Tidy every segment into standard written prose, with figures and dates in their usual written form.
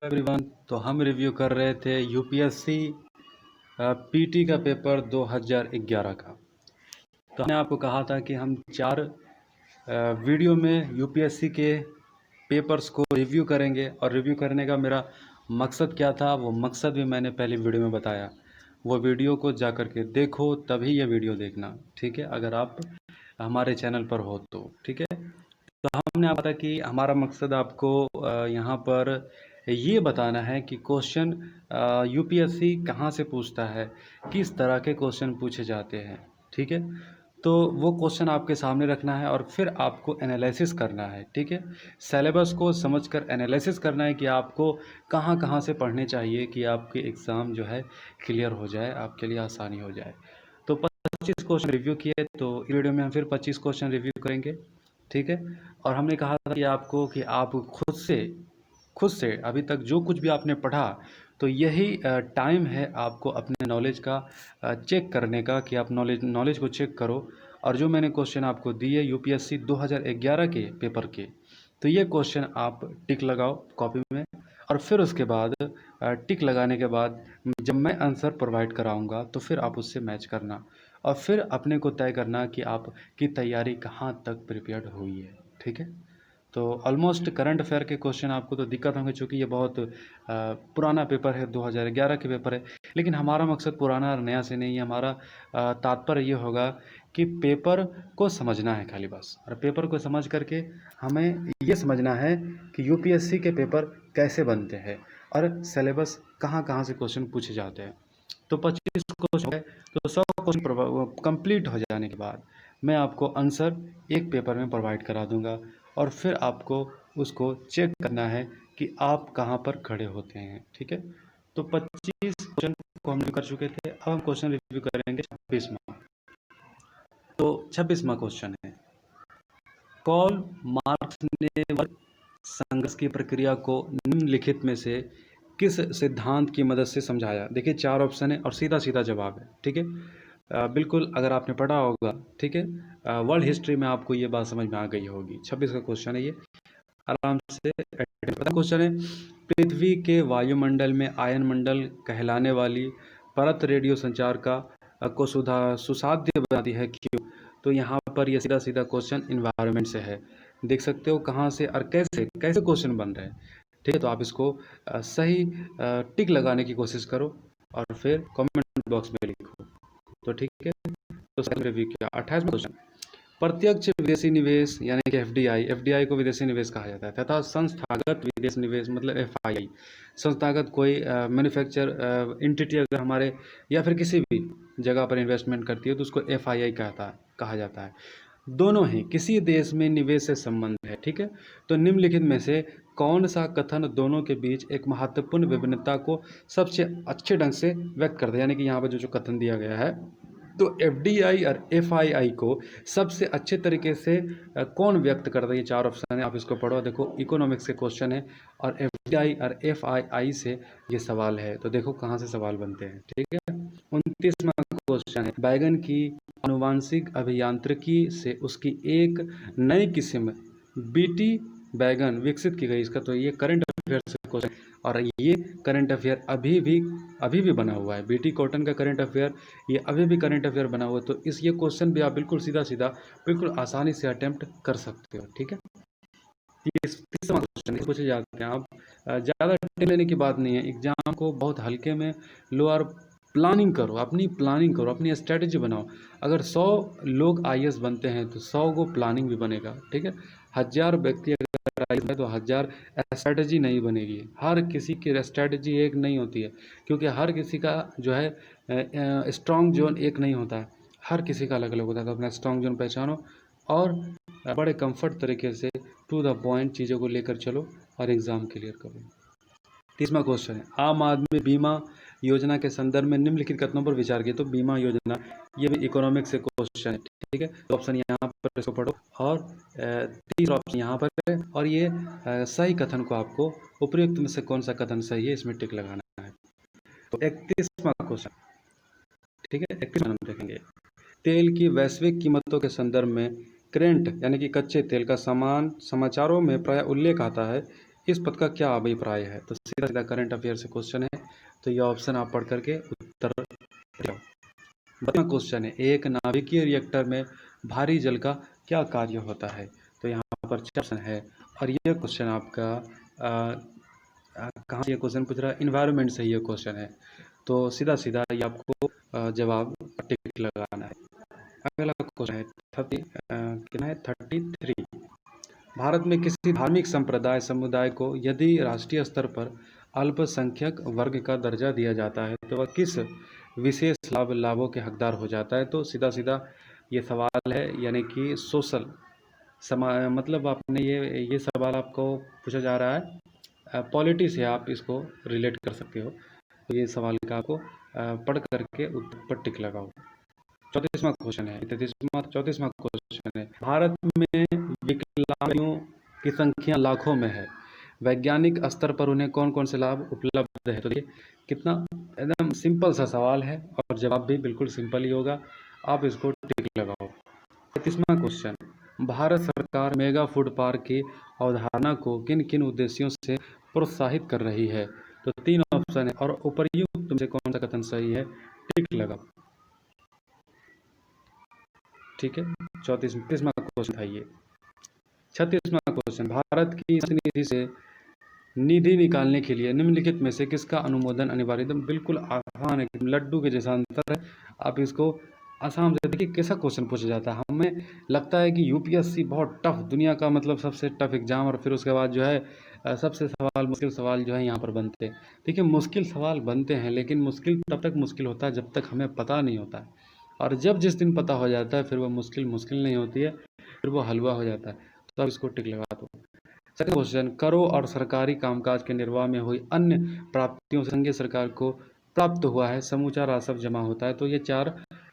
Everyone, तो हम review कर रहे थे यूपीएससी पीटी का पेपर 2011 का। तो हमने आपको कहा था कि हम 4 वीडियो में यूपीएससी के पेपर्स को रिव्यू करेंगे, और रिव्यू करने का मेरा मकसद क्या था वो मकसद भी मैंने पहले वीडियो में बताया। वो वीडियो को जा कर के देखो, तभी ये वीडियो देखना, ठीक है, अगर आप हमारे चैनल पर हो तो, ठीक है। तो हमने आपको बताया कि हमारा मकसद आपको यहाँ पर ये बताना है कि क्वेश्चन यूपीएससी कहाँ से पूछता है, किस तरह के क्वेश्चन पूछे जाते हैं, ठीक है। तो वो क्वेश्चन आपके सामने रखना है और फिर आपको एनालिसिस करना है, ठीक है। सिलेबस को समझकर एनालिसिस करना है कि आपको कहाँ कहाँ से पढ़ने चाहिए कि आपके एग्ज़ाम जो है क्लियर हो जाए, आपके लिए आसानी हो जाए। तो 25 क्वेश्चन रिव्यू किए, तो इस वीडियो में हम फिर 25 क्वेश्चन रिव्यू करेंगे, ठीक है। और हमने कहा था कि आपको कि आप खुद से अभी तक जो कुछ भी आपने पढ़ा, तो यही टाइम है आपको अपने नॉलेज का चेक करने का, कि आप नॉलेज को चेक करो। और जो मैंने क्वेश्चन आपको दिए यूपीएससी 2011 के पेपर के, तो ये क्वेश्चन आप टिक लगाओ कॉपी में, और फिर उसके बाद टिक लगाने के बाद जब मैं आंसर प्रोवाइड कराऊंगा तो फिर आप उससे मैच करना, और फिर अपने को तय करना कि आपकी तैयारी कहाँ तक प्रिपेयर्ड हुई है, ठीक है। तो ऑलमोस्ट करंट अफेयर के क्वेश्चन आपको तो दिक्कत होंगे, चूँकि ये बहुत पुराना पेपर है, 2011 के पेपर है। लेकिन हमारा मकसद पुराना और नया से नहीं है, हमारा तात्पर्य ये होगा कि पेपर को समझना है खाली बस, और पेपर को समझ करके हमें ये समझना है कि यूपीएससी के पेपर कैसे बनते हैं और सिलेबस कहाँ कहाँ से क्वेश्चन पूछे जाते हैं। तो 25 क्वेश्चन है, तो 100 क्वेश्चन कंप्लीट हो जाने के बाद मैं आपको आंसर एक पेपर में प्रोवाइड करा दूंगा, और फिर आपको उसको चेक करना है कि आप कहाँ पर खड़े होते हैं, ठीक है। तो 25 क्वेश्चन को हम रिव्यू कर चुके थे, अब हम क्वेश्चन रिव्यू करेंगे 26वां। तो 26वां क्वेश्चन है, कॉल मार्क्स ने वर्ग संघर्ष की प्रक्रिया को निम्नलिखित में से किस सिद्धांत की मदद से समझाया। देखिए 4 ऑप्शन है और सीधा सीधा जवाब है, ठीक है। बिल्कुल अगर आपने पढ़ा होगा, ठीक है, वर्ल्ड हिस्ट्री में आपको ये बात समझ में आ गई होगी। 26 का क्वेश्चन है ये, आराम से क्वेश्चन है, पृथ्वी के वायुमंडल में आयन मंडल कहलाने वाली परत रेडियो संचार को सुसाध्य बनाती है, क्यों। तो यहाँ पर ये सीधा सीधा क्वेश्चन इन्वायरमेंट से है, देख सकते हो कहाँ से और कैसे कैसे क्वेश्चन बन रहे हैं, ठीक है। तो आप इसको सही टिक लगाने की कोशिश करो और फिर कमेंट बॉक्स में लिखो, तो ठीक है। तो रिव्यू किया 28वां क्वेश्चन, प्रत्यक्ष विदेशी निवेश यानी कि एफडीआई को विदेशी निवेश कहा जाता है, तथा संस्थागत विदेश निवेश मतलब एफआईआई। संस्थागत कोई मैन्युफैक्चर एंटिटी अगर हमारे या फिर किसी भी जगह पर इन्वेस्टमेंट करती है तो उसको एफआईआई कहा जाता है। दोनों ही किसी देश में निवेश से संबंध है, ठीक है। तो निम्नलिखित में से कौन सा कथन दोनों के बीच एक महत्वपूर्ण विभिन्नता को सबसे अच्छे ढंग से व्यक्त करता है, यानी कि यहाँ पर जो कथन दिया गया है, तो एफडीआई और एफआईआई को सबसे अच्छे तरीके से कौन व्यक्त करता है। ये 4 ऑप्शन है, आप इसको पढ़ो, देखो इकोनॉमिक्स के क्वेश्चन है और एफडीआई और एफआईआई से ये सवाल है, तो देखो कहाँ से सवाल बनते हैं, ठीक है। 29वां क्वेश्चन है, बैगन की आनुवांशिक अभियांत्रिकी से उसकी एक नई किस्म बीटी बैगन विकसित की गई। इसका तो ये करंट अफेयर से क्वेश्चन, और ये करंट अफेयर अभी भी बना हुआ है, बीटी कॉटन का करंट अफेयर ये अभी भी करंट अफेयर बना हुआ है। तो ये क्वेश्चन भी आप बिल्कुल सीधा सीधा बिल्कुल आसानी से अटेम्प्ट कर सकते हो, ठीक है। ये 30वां क्वेश्चन पूछे जाते हैं, आप ज़्यादा टेंशन लेने की बात नहीं है, एग्जाम को बहुत हल्के में लो और प्लानिंग करो, अपनी स्ट्रेटेजी बनाओ। अगर 100 लोग आईएएस बनते हैं तो 100 को प्लानिंग भी बनेगा, ठीक है। 1000 व्यक्ति अगर आईएएस है तो 1000 स्ट्रेटेजी नहीं बनेगी, हर किसी की स्ट्रेटेजी एक नहीं होती है, क्योंकि हर किसी का जो है स्ट्रॉन्ग जोन एक नहीं होता है, हर किसी का अलग अलग होता है। तो अपना स्ट्रॉन्ग जोन पहचानो और बड़े कंफर्ट तरीके से टू द पॉइंट चीज़ों को लेकर चलो और एग्ज़ाम क्लियर करो। 30वां क्वेश्चन है, आम आदमी बीमा योजना के संदर्भ में निम्नलिखित कथनों पर विचार किए। तो बीमा योजना ये भी इकोनॉमिक्स से क्वेश्चन है, ठीक है। तो ऑप्शन यहाँ पर इसको पढ़ो, और तीसरा ऑप्शन यहाँ पर है, और ये सही कथन को आपको उपयुक्त में से कौन सा कथन सही है इसमें टिक लगाना है। तो 31वां क्वेश्चन, ठीक है, 31वां हम देखेंगे, तेल की वैश्विक कीमतों के संदर्भ में करेंट यानी कि कच्चे तेल का समान समाचारों में प्राय उल्लेख आता है, इस पद का क्या अभिप्राय है? तो सीधा सीधा करंट अफेयर से क्वेश्चन है, तो ये ऑप्शन आप पढ़ करके उत्तर जाओ। 12वां क्वेश्चन है, एक नाभिकीय रिएक्टर में भारी जल का क्या कार्य होता है? तो यहाँ पर 4 ऑप्शन है और ये क्वेश्चन आपका कहाँ से ये क्वेश्चन पूछ रहा है? इन्वायरमेंट से ये क्वेश्चन है, तो सीधा सीधा ये आपको जवाब टिक लगाना है। अगला क्वेश्चन है कितना है 33। भारत में किसी धार्मिक संप्रदाय समुदाय को यदि राष्ट्रीय स्तर पर अल्पसंख्यक वर्ग का दर्जा दिया जाता है तो वह किस विशेष लाभों के हकदार हो जाता है? तो सीधा सीधा ये सवाल है, यानी कि सोशल मतलब आपने ये सवाल आपको पूछा जा रहा है पॉलिटी से, आप इसको रिलेट कर सकते हो। तो ये सवाल का आपको पढ़ करके उत्तर पर टिक लगाओ। 34वां क्वेश्चन है 34वां क्वेश्चन है, भारत में विकलांगों की संख्या लाखों में है, वैज्ञानिक स्तर पर उन्हें कौन कौन से लाभ उपलब्ध है? तो देखिए कितना एकदम सिंपल सा सवाल है और जवाब भी बिल्कुल सिंपल ही होगा, आप इसको टिक लगाओ। 35वां क्वेश्चन, भारत सरकार मेगा फूड पार्क की अवधारणा को किन किन उद्देश्यों से प्रोत्साहित कर रही है? तो 3 ऑप्शन है और उपर्युक्त में से कौन सा कथन सही है? टिक लगाओ। ठीक है, 34वां क्वेश्चन था ये। 36वां क्वेश्चन, भारत की निधि से निधि निकालने के लिए निम्नलिखित में से किसका अनुमोदन अनिवार्य? एकदम बिल्कुल आसान है, लड्डू के जैसा अंतर है, आप इसको आसाम से देखिए कैसा क्वेश्चन पूछा जाता है। हमें लगता है कि यूपीएससी बहुत टफ, दुनिया का मतलब सबसे टफ एग्जाम, और फिर उसके बाद जो है सबसे मुश्किल सवाल जो है यहाँ पर बनते हैं। देखिए मुश्किल सवाल बनते हैं, लेकिन मुश्किल तब तक मुश्किल होता है जब तक हमें पता नहीं होता है, और जब जिस दिन पता हो जाता है फिर वो मुश्किल नहीं होती है, फिर वो हलवा हो जाता है। तो अब इसको टिक लगा दो। सेकंड क्वेश्चन, करों और सरकारी कामकाज के निर्वाह में हुई अन्य प्राप्तियों से संघीय सरकार को प्राप्त हुआ है समूचा राजस्व जमा होता है? तो ये 4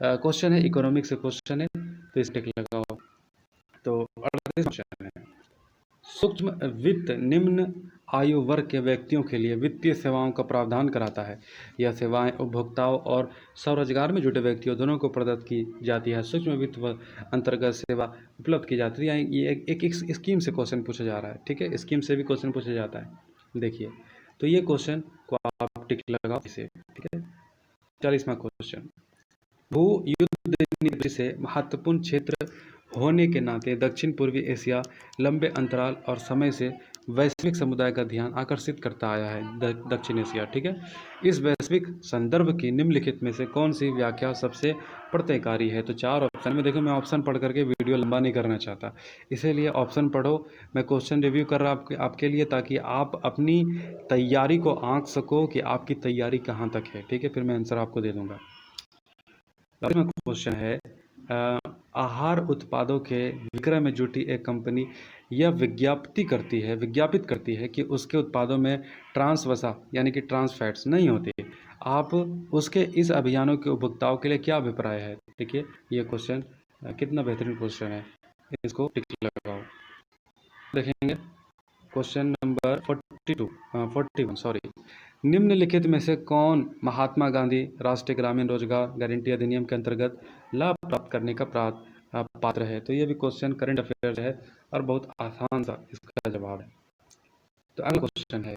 क्वेश्चन है, इकोनॉमिक्स से क्वेश्चन है, तो इस टिक लगाओ। तो 38 क्वेश्चन है, सूक्ष्म वित्त निम्न आयु वर्ग के व्यक्तियों के लिए वित्तीय सेवाओं का प्रावधान कराता है। यह सेवाएं उपभोक्ताओं और स्वरोजगार में जुटे व्यक्तियों दोनों को प्रदत्त की जाती है। सूक्ष्म वित्त अंतर्गत सेवा उपलब्ध की जाती है। ये एक स्कीम से क्वेश्चन पूछा जा रहा है, ठीक है, स्कीम से भी क्वेश्चन पूछा जाता है। देखिए तो ये क्वेश्चन को आप टिक लगाओ इसे, ठीक है। 40वां क्वेश्चन, भू युद्ध नीति से महत्वपूर्ण क्षेत्र होने के नाते दक्षिण पूर्वी एशिया लंबे अंतराल और समय से वैश्विक समुदाय का ध्यान आकर्षित करता आया है। दक्षिण एशिया, ठीक है। इस वैश्विक संदर्भ की निम्नलिखित में से कौन सी व्याख्या सबसे प्रत्ययकारी है? तो 4 ऑप्शन में देखो, मैं ऑप्शन पढ़ करके वीडियो लंबा नहीं करना चाहता, इसीलिए ऑप्शन पढ़ो। मैं क्वेश्चन रिव्यू कर रहा आपके लिए, ताकि आप अपनी तैयारी को आंक सको कि आपकी तैयारी कहाँ तक है, ठीक है। फिर मैं आंसर आपको दे दूंगा। क्वेश्चन है, आहार उत्पादों के विक्रय में जुटी एक कंपनी यह विज्ञापित करती है कि उसके उत्पादों में ट्रांस वसा यानी कि ट्रांस फैट्स नहीं होते। आप उसके इस अभियानों के उपभोक्ताओं के लिए क्या अभिप्राय है? देखिए ये क्वेश्चन कितना बेहतरीन क्वेश्चन है, इसको टिक लगाओ। देखेंगे क्वेश्चन नंबर 41 सॉरी, निम्नलिखित में से कौन महात्मा गांधी राष्ट्रीय ग्रामीण रोजगार गारंटी अधिनियम के अंतर्गत लाभ प्राप्त करने का पात्र है? तो ये भी क्वेश्चन करंट अफेयर है और बहुत आसान सा इसका जवाब है। तो अगला क्वेश्चन है,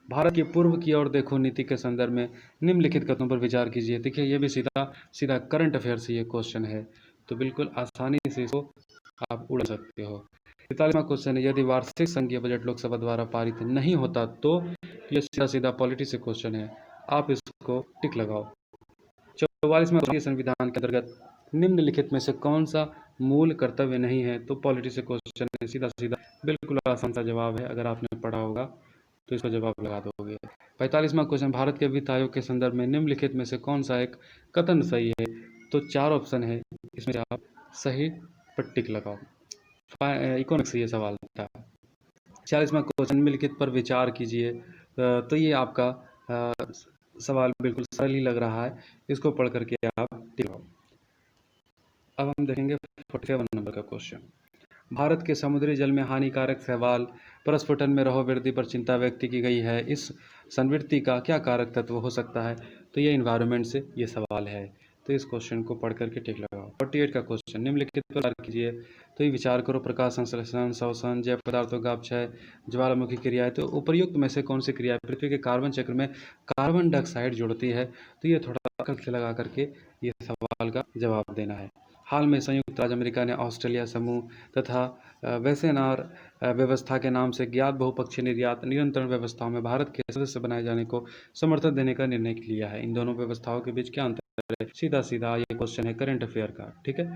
भारत की पूर्व की ओर देखो नीति के संदर्भ में निम्नलिखित कथनों पर विचार कीजिए। देखिए ये भी सीधा करंट अफेयर से ये क्वेश्चन है, तो बिल्कुल आसानी से इसको आप उड़ा सकते हो। 43वां क्वेश्चन है, यदि वार्षिक संघीय बजट लोकसभा द्वारा पारित नहीं होता तो? ये सीधा पॉलिटी से क्वेश्चन है, आप इसको टिक लगाओ। 44वां संविधान के अंतर्गत निम्नलिखित में से कौन सा मूल कर्तव्य नहीं है? तो पॉलिटी से क्वेश्चन है, सीधा बिल्कुल आसान सा जवाब है, अगर आपने पढ़ा होगा तो इसका जवाब लगा दोगे। 45वां क्वेश्चन, भारत के वित्त आयोग के संदर्भ में निम्नलिखित में से कौन सा एक कथन सही है? तो 4 ऑप्शन है, इसमें से आप सही पर टिक लगाओ। इकोनॉमिक्स से ये सवाल था। 46वां क्वेश्चन, निम्नलिखित पर विचार कीजिए। तो ये आपका सवाल बिल्कुल सरल ही लग रहा है, इसको पढ़ करके आप टिक लगाओ। अब हम देखेंगे 47 नंबर का क्वेश्चन, भारत के समुद्री जल में हानिकारक शैवाल प्रस्फुटन में रहो वृद्धि पर चिंता व्यक्त की गई है। इस संवृत्ति का क्या कारक तत्व हो सकता है? तो ये इन्वायरमेंट से ये सवाल है, तो इस क्वेश्चन को पढ़ करके टिक लगाओ। 48 का क्वेश्चन, निम्नलिखित पर कीजिए। तो ये विचार करो, प्रकाश संश्लेषण, श्वसन, जैव पदार्थों का अपक्षय, ज्वालामुखी क्रियाएं, तो उपर्युक्त में से कौन सी क्रिया पृथ्वी के कार्बन चक्र में कार्बन डाइऑक्साइड जोड़ती है? तो ये थोड़ा अकल से लगा करके ये सवाल का जवाब देना है। हाल में संयुक्त राज्य अमेरिका ने ऑस्ट्रेलिया समूह तथा वेसेनार व्यवस्था के नाम से ज्ञात बहुपक्षीय निर्यात नियंत्रण व्यवस्थाओं में भारत के सदस्य बनाए जाने को समर्थन देने का निर्णय लिया है। इन दोनों व्यवस्थाओं के बीच क्या अंतर है? सीधा सीधा ये क्वेश्चन है करंट अफेयर का, ठीक है।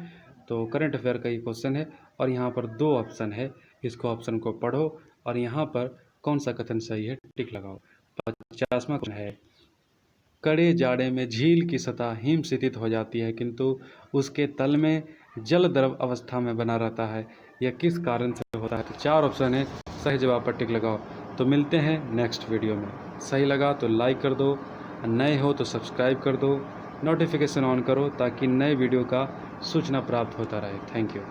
तो करंट अफेयर का ये क्वेश्चन है और यहाँ पर 2 ऑप्शन है, इसको ऑप्शन को पढ़ो और यहाँ पर कौन सा कथन सही है टिक लगाओ। 50वां क्वेश्चन है, कड़े जाड़े में झील की सतह हिम शिथित हो जाती है किंतु उसके तल में जल द्रव अवस्था में बना रहता है, यह किस कारण से होता है? तो 4 ऑप्शन है, सही जवाब पर टिक लगाओ। तो मिलते हैं नेक्स्ट वीडियो में। सही लगा तो लाइक कर दो, नए हो तो सब्सक्राइब कर दो, नोटिफिकेशन ऑन करो ताकि नए वीडियो का सूचना प्राप्त होता रहे। Thank you.